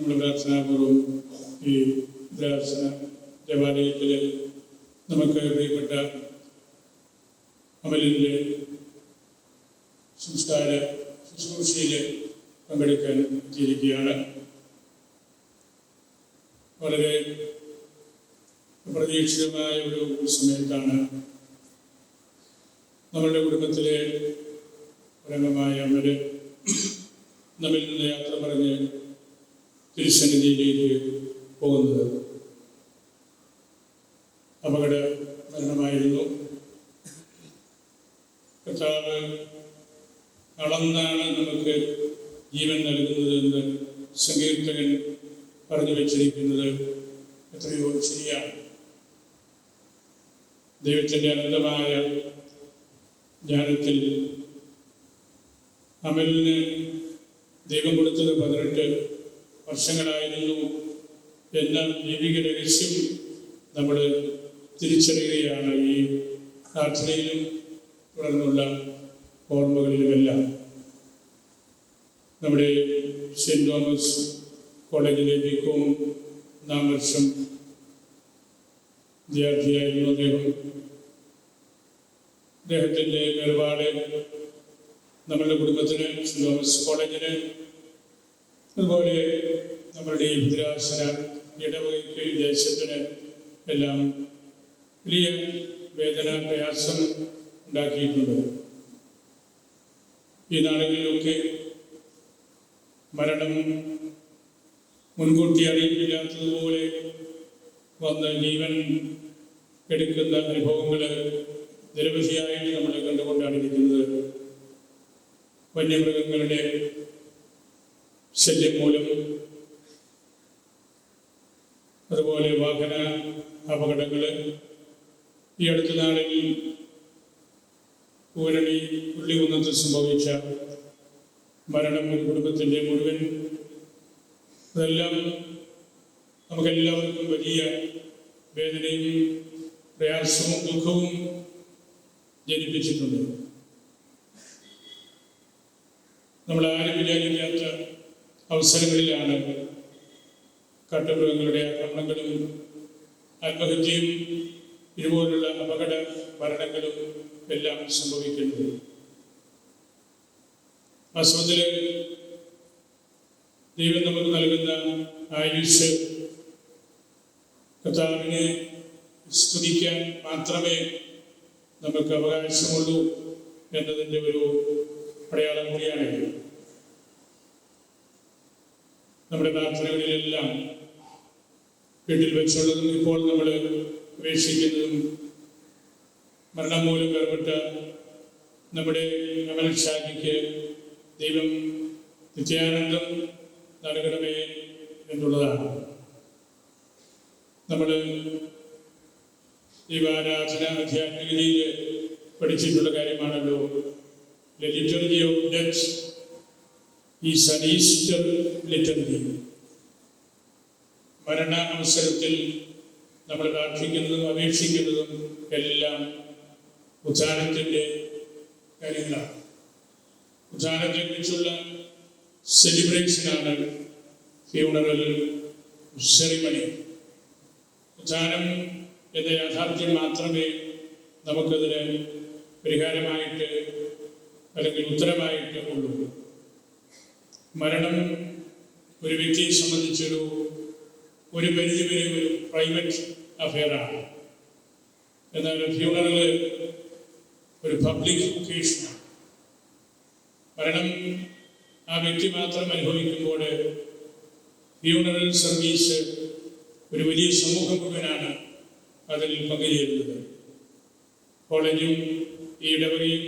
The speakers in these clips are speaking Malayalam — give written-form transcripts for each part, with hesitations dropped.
നമ്മൾ പ്രാർത്ഥനാപൂർവ്വം ഈ പ്രാർത്ഥന ദേവാലയത്തിൽ നമുക്ക് പ്രിയപ്പെട്ട അമലിൻ്റെ സംസ്കാര ശുശ്രൂഷയിൽ പങ്കെടുക്കാൻ എത്തിയിരിക്കുകയാണ്. വളരെ അപ്രതീക്ഷിതമായ ഒരു സമയത്താണ് നമ്മളുടെ കുടുംബത്തിലെ ഒരംഗമായ അമല് നമ്മിൽ നിന്ന് യാത്ര പറഞ്ഞ് തിരുസന്നിധിയിലേക്ക് പോകുന്നത്. അപകട മരണമായിരുന്നു. കർത്താവ് അളന്നാണ് നമുക്ക് ജീവൻ നൽകുന്നത് എന്ന് സങ്കീർത്തകൻ പറഞ്ഞു വച്ചിരിക്കുന്നത് എത്രയോ ശരിയാണ്. ദൈവത്തിൻ്റെ അനന്തമായ ജ്ഞാനത്തിൽ അമലിന് ദൈവം കൊടുത്തത് 18 വർഷങ്ങളായിരുന്നു എന്ന ദൈവിക രഹസ്യം നമ്മൾ തിരിച്ചറിയുകയാണ് ഈ പ്രാർത്ഥനയിലും തുടർന്നുള്ള ഓർമ്മകളിലുമെല്ലാം. നമ്മുടെ സെൻറ് തോമസ് കോളേജിലെ ബികോം 4 വർഷം വിദ്യാർത്ഥിയായിരുന്നു അദ്ദേഹം. അദ്ദേഹത്തിൻ്റെ വേർപാട് നമ്മളുടെ കുടുംബത്തിന്, സെൻറ് തോമസ് കോളേജിന്, അതുപോലെ നമ്മളുടെ ഈ ഭദ്രാസന ഇടവകയ്ക്ക്, ദേശത്തിന് എല്ലാം വലിയ വേദന, പ്രയാസം ഉണ്ടാക്കിയിട്ടുണ്ട്. ഈ നാളുകളിലൊക്കെ മരണം മുൻകൂട്ടി അറിയിപ്പില്ലാത്തതുപോലെ വന്ന് ജീവൻ എടുക്കുന്ന അനുഭവങ്ങൾ നിരവധിയായിട്ട് നമ്മൾ കണ്ടുകൊണ്ടാണ് ഇരിക്കുന്നത്. വന്യമൃഗങ്ങളുടെ ശല്യം മൂലം, അതുപോലെ വാഹന അപകടങ്ങൾ. ഈ അടുത്ത നാളിൽ പൂരണി പുള്ളികുന്നത്ത് സംഭവിച്ച മരണം ഒരു കുടുംബത്തിൻ്റെ മുഴുവൻ, അതെല്ലാം നമുക്കെല്ലാവർക്കും വലിയ വേദനയും പ്രയാസവും ദുഃഖവും ജനിപ്പിച്ചിട്ടുണ്ട്. നമ്മൾ ആരും വിചാരിക്കാത്ത അവസരങ്ങളിലാണ് കാട്ടുമൃഗങ്ങളുടെ ആക്രമണങ്ങളും ആത്മഹത്യയും ഇതുപോലുള്ള അപകട മരണങ്ങളും എല്ലാം സംഭവിക്കുന്നത്. വാസ്തവത്തിൽ ദൈവം നമുക്ക് നൽകുന്ന ആയുസ് കർത്താവിനെ സ്തുതിക്കാൻ മാത്രമേ നമുക്ക് അവകാശമുള്ളൂ എന്നതിൻ്റെ ഒരു അടയാളം കൂടിയാണ്. നമ്മുടെ പ്രാർത്ഥനകളിലെല്ലാം വീട്ടിൽ വെച്ചുള്ളതും ഇപ്പോൾ നമ്മൾ അപേക്ഷിക്കുന്നതും മരണം മൂലം വേർപെട്ട നമ്മുടെ അമൽ ഷാജിക്ക് ദൈവം നിത്യാനന്ദം നൽകണമേ എന്നുള്ളതാണ്. നമ്മൾ ദൈവാരാധന ആധ്യാത്മികതയിൽ പഠിച്ചിട്ടുള്ള കാര്യമാണല്ലോ. The liturgy of death is an Easter liturgy. മരണ അവസരത്തിൽ നമ്മൾ പ്രാർത്ഥിക്കുന്നതും അപേക്ഷിക്കുന്നതും എല്ലാം ഉത്ഥാനത്തിൻ്റെ കാര്യങ്ങളാണ്. ഉത്ഥാനത്തെക്കുറിച്ചുള്ള സെലിബ്രേഷനാണ് ഫ്യൂണറൽ സെറിമണി. ഉത്ഥാനം എന്ന യാഥാർത്ഥ്യം മാത്രമേ നമുക്കതിന് പരിഹാരമായിട്ട് അല്ലെങ്കിൽ ഉത്തരമായിട്ട് ഉള്ളൂ. മരണം ഒരു വ്യക്തിയെ സംബന്ധിച്ചൊരു പരിധിവരെ ഒരു പ്രൈവറ്റ് അഫെയറാണ്. എന്നാൽ ഫ്യൂണറൽ ഒരു പബ്ലിക് ഒക്കേഷനാണ്. മരണം ആ വ്യക്തി മാത്രം അനുഭവിക്കുമ്പോൾ ഫ്യൂണറൽ സർവീസ് ഒരു വലിയ സമൂഹം മുഴുവനാണ് അതിൽ പങ്കുചേരുന്നത്. കോളേജും ഈ ഇടവകയും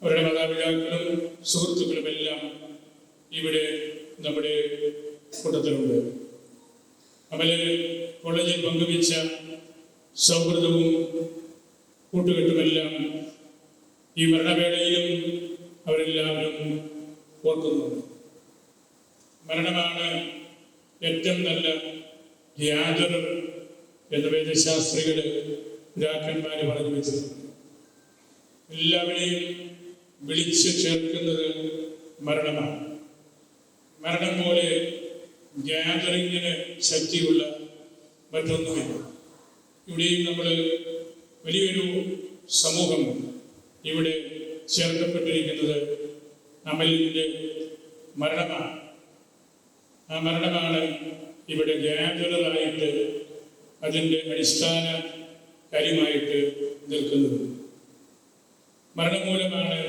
അവരുടെ മാതാപിതാക്കളും സുഹൃത്തുക്കളുമെല്ലാം ഇവിടെ നമ്മുടെ കൂട്ടത്തിലുണ്ട്. അവര് കോളേജിൽ പങ്കുവെച്ച സൗഹൃദവും കൂട്ടുകെട്ടുമെല്ലാം ഈ മരണവേളയിലും അവരെല്ലാവരും ഓർക്കുന്നുണ്ട്. മരണമാണ് ഏറ്റവും നല്ല യാതൊരു എന്ന് വേദശാസ്ത്രികൾ, പിതാക്കന്മാർ പറഞ്ഞു വെച്ചിട്ടുണ്ട്. എല്ലാവരെയും വിളിച്ച് ചേർക്കുന്നത് മരണമാണ്. മരണം പോലെ ഗ്യാതറിങ്ങിന് ശക്തിയുള്ള മറ്റൊന്നുമില്ല. ഇവിടെയും നമ്മൾ വലിയൊരു സമൂഹം ഇവിടെ ചേർക്കപ്പെട്ടിരിക്കുന്നത് അമലിൻ്റെ മരണമാണ്. ആ മരണമാണ് ഇവിടെ ഗ്യാതറായിട്ട് അതിൻ്റെ അടിസ്ഥാന കാര്യമായിട്ട് നിൽക്കുന്നത്. മരണം മൂലമാണ്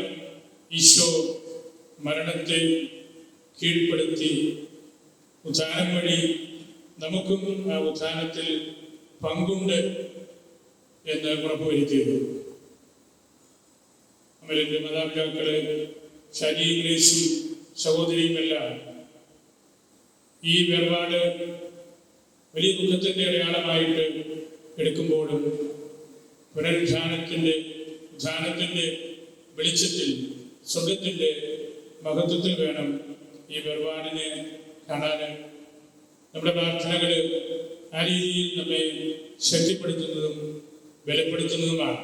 ഈശോ മരണത്തെ കീഴ്പ്പെടുത്തി ഉത്ഥാനം വഴി നമുക്കും ആ ഉത്ഥാനത്തിൽ പങ്കുണ്ട് എന്ന് ഉറപ്പുവരുത്തിയത്. അമലിൻ്റെ മാതാപിതാക്കള് ഷാജിയും ഗ്രേസും സഹോദരിയുമെല്ലാം ഈ വേർപാട് വലിയ ദുഃഖത്തിൻ്റെ അടയാളമായിട്ട് എടുക്കുമ്പോഴും പുനരുദ്ധാനത്തിൻ്റെ വെളിച്ചത്തിൽ സ്വർഗത്തിൻ്റെ മഹത്വത്തിൽ വേണം ഈ വേർപാടിനെ കാണാൻ. നമ്മുടെ പ്രാർത്ഥനകൾ ആ രീതിയിൽ നമ്മെ ശക്തിപ്പെടുത്തുന്നതും ബലപ്പെടുത്തുന്നതുമാണ്.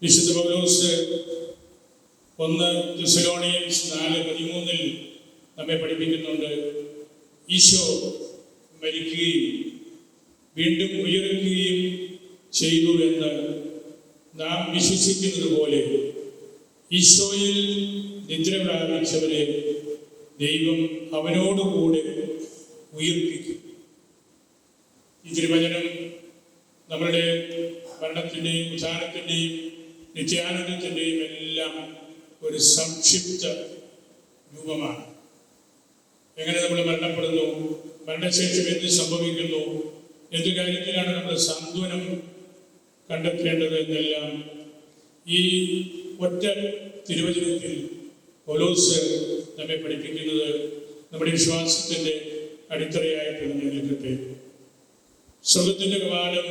വിശുദ്ധ പൗലോസ് 1 തെസ്സലോനിയൻസ് 4:13 നമ്മെ പഠിപ്പിക്കുന്നുണ്ട്. ഈശോ മരിക്കുകയും വീണ്ടും ഉയർക്കുകയും ചെയ്തു എന്ന് നാം വിശ്വസിക്കുന്നത് പോലെ ഈശോയിൽ നിദ്ര പ്രാപിച്ചവരെ ദൈവം അവനോടുകൂടെ ഉയർപ്പിക്കും. ഈ തിരുവചനം നമ്മളുടെ മരണത്തിൻ്റെയും ഉത്ഥാനത്തിൻ്റെയും നിത്യാനന്ദത്തിൻ്റെയും എല്ലാം ഒരു സംക്ഷിപ്ത രൂപമാണ്. എങ്ങനെ നമ്മൾ മരണപ്പെടുന്നു, മരണശേഷം എന്ത് സംഭവിക്കുന്നു, എന്ത് കാര്യത്തിലാണ് നമ്മൾ സാന്ത്വനം കണ്ടെത്തേണ്ടത് എന്നെല്ലാം ഈ ഒറ്റ തിരുവചനത്തിൽ പൗലോസ് നമ്മെ പഠിപ്പിക്കുന്നത് നമ്മുടെ വിശ്വാസത്തിൻ്റെ അടിത്തറയായിട്ട് നമ്മൾ നിൽക്കട്ടെ. സ്വർഗത്തിൻ്റെ കവാടം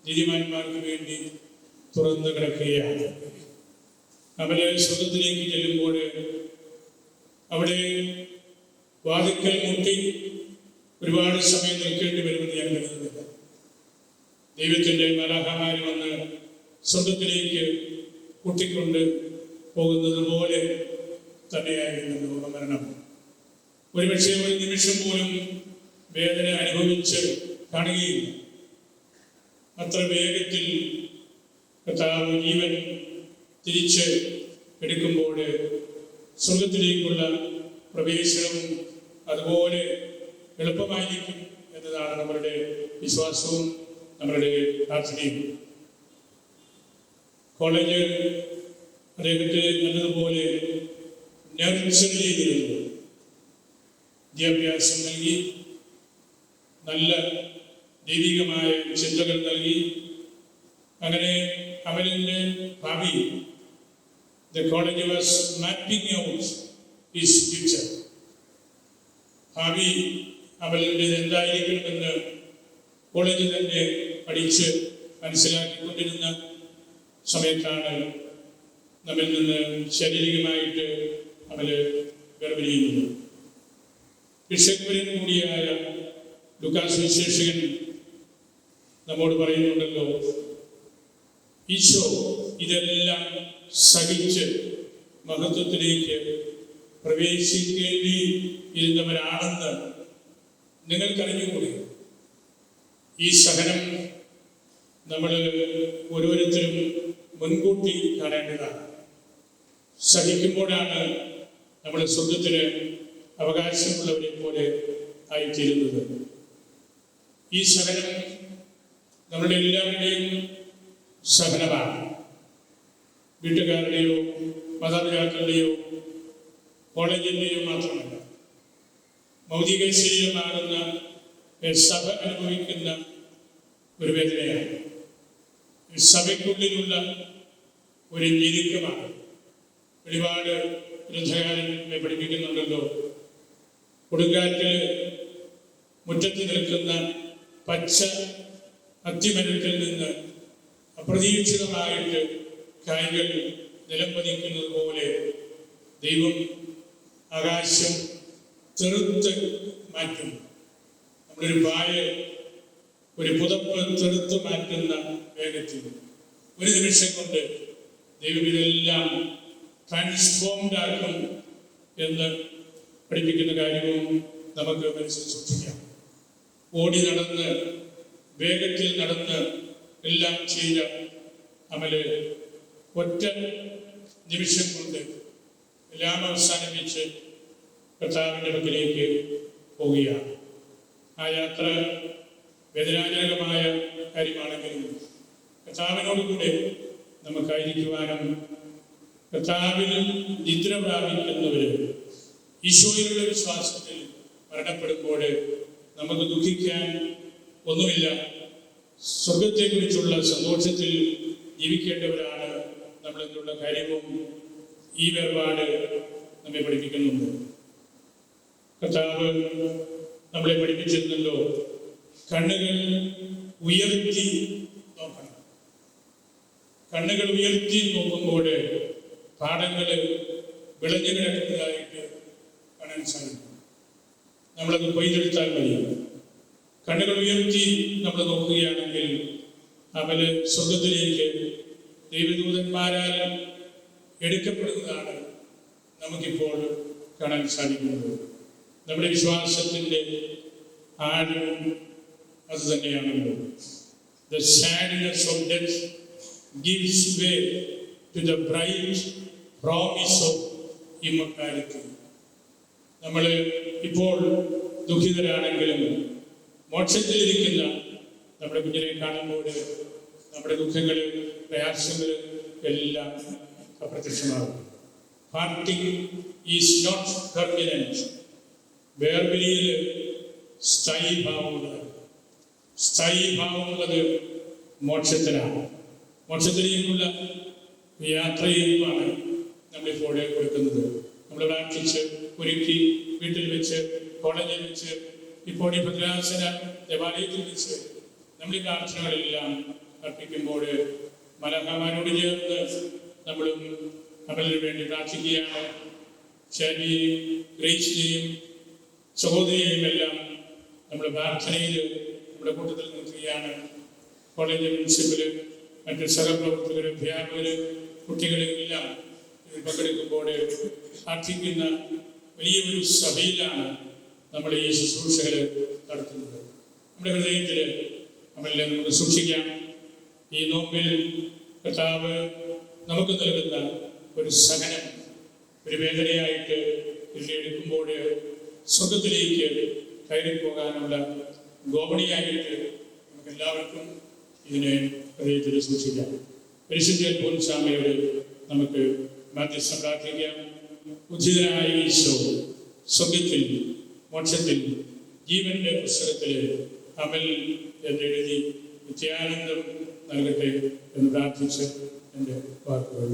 നീതിമാന്മാർക്ക് വേണ്ടി തുറന്നു കിടക്കുകയാണ്. അവരെ സ്വർഗത്തിലേക്ക് ചെല്ലുമ്പോൾ അവിടെ വാതിക്കൽ മുട്ടി ഒരുപാട് സമയം നിൽക്കേണ്ടി വരുമെന്ന് ഞാൻ കരുതുന്നില്ല. ദൈവത്തിൻ്റെ മാലാഖമാർ വന്ന് സ്വർഗത്തിലേക്ക് കൂട്ടിക്കൊണ്ട് പോകുന്നത് പോലെ തന്നെയായിരുന്നു മരണം. ഒരുപക്ഷെ ഒരു നിമിഷം പോലും വേദന അനുഭവിച്ച് കാണുകയില്ല. അത്ര വേഗത്തിൽ കർത്താവ് ജീവൻ തിരിച്ച് എടുക്കുമ്പോൾ സ്വർഗത്തിലേക്കുള്ള പ്രവേശനവും അതുപോലെ എളുപ്പമായിരിക്കും എന്നതാണ് നമ്മളുടെ വിശ്വാസവും നമ്മളുടെ പ്രാർത്ഥനയും. കോളേജ് അദ്ദേഹത്തെ നല്ലതുപോലെ നർച്ചർ ചെയ്തിരുന്നു. വിദ്യാഭ്യാസം നൽകി, നല്ല ദൈവികമായ ചിന്തകൾ നൽകി. അങ്ങനെ അവൻ്റെ ഭാവി the college was mapping out his future. ഭാവി അവൻ്റെ എന്തായിരിക്കണമെന്ന് കോളേജ് തന്നെ പഠിച്ച് മനസ്സിലാക്കിക്കൊണ്ടിരുന്ന സമയത്താണ് നമ്മിൽ നിന്ന് ശാരീരികമായിട്ട് അവന് വേർപിരിയുന്നത്. ബിഷപ്പുരൻ കൂടിയായ ലൂക്കാസ് വിശേഷകൻ നമ്മോട് പറയുന്നുണ്ടല്ലോ, ഈശോ ഇതെല്ലാം സഹിച്ച് മഹത്വത്തിലേക്ക് പ്രവേശിക്കേണ്ടി ഇരുന്നവരാണെന്ന് നിങ്ങൾക്കറിഞ്ഞുകൂടി. ഈ സഹനം നമ്മൾ ഓരോരുത്തരും മുൻകൂട്ടി കാണേണ്ടതാണ്. സഹിക്കുമ്പോഴാണ് നമ്മൾ സ്വർഗത്തിന് അവകാശമുള്ളവരെ പോലെ ആയിത്തീരുന്നത്. ഈ സഹനം നമ്മളുടെ എല്ലാവരുടെയും സഹനമാണ്. വീട്ടുകാരുടെയോ മാതാപിതാക്കളുടെയോ കോളേജിൻ്റെയോ മാത്രമല്ല, ഭൗതിക ശരീരമാകുന്ന സഭ അനുഭവിക്കുന്ന ഒരു വേദനയാണ്. സഭയ്ക്കുള്ളിലുള്ള ഒരു ഞെരുക്കമാണ്. ഒരുപാട് ഗ്രന്ഥകാരൻ പഠിപ്പിക്കുന്നുണ്ടല്ലോ, കൊടുങ്കാറ്റിൽ മുറ്റത്ത് നിൽക്കുന്ന പച്ച അത്തിമരത്തിൽ നിന്ന് അപ്രതീക്ഷിതമായിട്ട് കായ്കൾ നിലം പതിക്കുന്നത് പോലെ ദൈവം ആകാശം ചെറുത്ത് മാറ്റും. നമ്മളൊരു പായ, ഒരു പുതപ്പ് ചെറുത്ത് മാറ്റുന്ന വേഗത്തിൽ ഒരു നിമിഷം കൊണ്ട് ദൈവം ഇതെല്ലാം ട്രാൻസ്ഫോംഡ് ആക്കും എന്ന് പഠിപ്പിക്കുന്ന കാര്യവും നമുക്ക് മനസ്സിൽ സൂക്ഷിക്കാം. ഓടി നടന്ന് വേഗത്തിൽ നടന്ന് എല്ലാം ചെയ്ത അമല് ഒറ്റ നിമിഷം കൊണ്ട് എല്ലാം അവസാനിപ്പിച്ച് കർത്താവിൻ്റെ പക്കലേക്ക് പോവുകയാണ്. ആ യാത്ര വേദനാജനകമായ കാര്യമാണെങ്കിലും കർത്താവിനോടുകൂടെ നമുക്കായിരിക്കുവാനും കർത്താവിന് നിദ്ര പ്രാപിക്കുന്നവർ ഈശോയിലുള്ള വിശ്വാസത്തിൽ മരണപ്പെടുമ്പോൾ നമുക്ക് ദുഃഖിക്കാൻ ഒന്നുമില്ല. സ്വർഗത്തെക്കുറിച്ചുള്ള സന്തോഷത്തിൽ ജീവിക്കേണ്ടവരാണ് നമ്മളെന്നുള്ള കാര്യവും ഈ വേർപാട് നമ്മെ പഠിപ്പിക്കുന്നുണ്ട്. കർത്താവ് നമ്മളെ പഠിപ്പിച്ചിരുന്നല്ലോ, കണ്ണുകൾ ഉയർത്തി നോക്കണം. കണ്ണുകൾ ഉയർത്തി നോക്കുമ്പോൾ പാഠങ്ങൾ വിളഞ്ഞു കിടക്കുന്നതായിട്ട് കാണാൻ സാധിക്കും. നമ്മളത് കൊയ്തെടുത്താൽ മതി. കണ്ണുകൾ ഉയർത്തി നമ്മൾ നോക്കുകയാണെങ്കിൽ അവന് സ്വർഗത്തിലേക്ക് ദൈവദൂതന്മാരാൽ എടുക്കപ്പെടുന്നതാണ് നമുക്കിപ്പോൾ കാണാൻ സാധിക്കുന്നത്. നമ്മുടെ വിശ്വാസത്തിൻ്റെ ആഴവും അത് തന്നെയാണല്ലോ. The sadness of death gives way to the bright promise of immortality. നമ്മൾ ഇപ്പോൾ ദുഃഖിതരാണെങ്കിലും മോക്ഷത്തിലിരിക്കുന്ന നമ്മുടെ കുഞ്ഞിനെ കാണുമ്പോൾ നമ്മുടെ ദുഃഖങ്ങൾ, പ്രയാസങ്ങൾ എല്ലാം അപ്രത്യക്ഷമാകും. Parting is not permanent. വേർപിരിയൽ സ്ഥായീഭാവമുള്ളത്. സ്ഥായീഭാവമുള്ളത് മോക്ഷത്തിനാണ്. മോക്ഷത്തിലേക്കുള്ള യാത്രയുമാണ് നമ്മളിപ്പോൾ കൊടുക്കുന്നത്. നമ്മൾ പ്രാർത്ഥിച്ച് ഒരുക്കി വീട്ടിൽ വെച്ച്, കോളേജിൽ വെച്ച്, ഇപ്പോൾ ഈ ഭദ്രാസന ദേവാലയത്തിൽ വെച്ച് നമ്മൾ ഈ പ്രാർത്ഥനകളെല്ലാം അർപ്പിക്കുമ്പോൾ മലഹമാരോട് ചേർന്ന് നമ്മളും അവരിന് വേണ്ടി പ്രാർത്ഥിക്കുകയാണ്. ഷാനിയെയും ഗ്രേസിനെയും സഹോദരിയെയും എല്ലാം നമ്മൾ പ്രാർത്ഥനയിൽ നമ്മുടെ കൂട്ടത്തിൽ നിർത്തുകയാണ്. കോളേജ് പ്രിൻസിപ്പല്, മറ്റ് സഹപ്രവർത്തകർ, അധ്യാപകർ, കുട്ടികളെല്ലാം ഇതിൽ പങ്കെടുക്കുമ്പോൾ പ്രാർത്ഥിക്കുന്ന വലിയൊരു സഭയിലാണ് നമ്മൾ ഈ ശുശ്രൂഷകൾ നടത്തുന്നത്. നമ്മുടെ ഹൃദയത്തിൽ നമ്മളെല്ലാം നമുക്ക് സൂക്ഷിക്കാം. ഈ നോമ്പിൽ കർത്താവ് നമുക്ക് നൽകുന്ന ഒരു സഹനം, ഒരു വേദനയായിട്ട് ഇതിലെടുക്കുമ്പോൾ സ്വർഗത്തിലേക്ക് കയറിപ്പോകാനുള്ള ഗോപണിയായിട്ട് നമുക്ക് എല്ലാവർക്കും ഇതിനെ ഹൃദയത്തിൽ സൂക്ഷിക്കാം. പരിശുദ്ധ അൽഫോൻസാമ്മയോട് നമുക്ക് മാധ്യസ്ഥം പ്രാർത്ഥിക്കാം. ഉചിതനായ ഈശോ സ്വർഗത്തിൽ, മോക്ഷത്തിൽ, ജീവന്റെ പുസ്തകത്തിൽ അമൽ എന്നെഴുതി നിത്യാനന്ദം നൽകട്ടെ എന്ന് പ്രാർത്ഥിച്ച് എൻ്റെ വാക്കുകൾ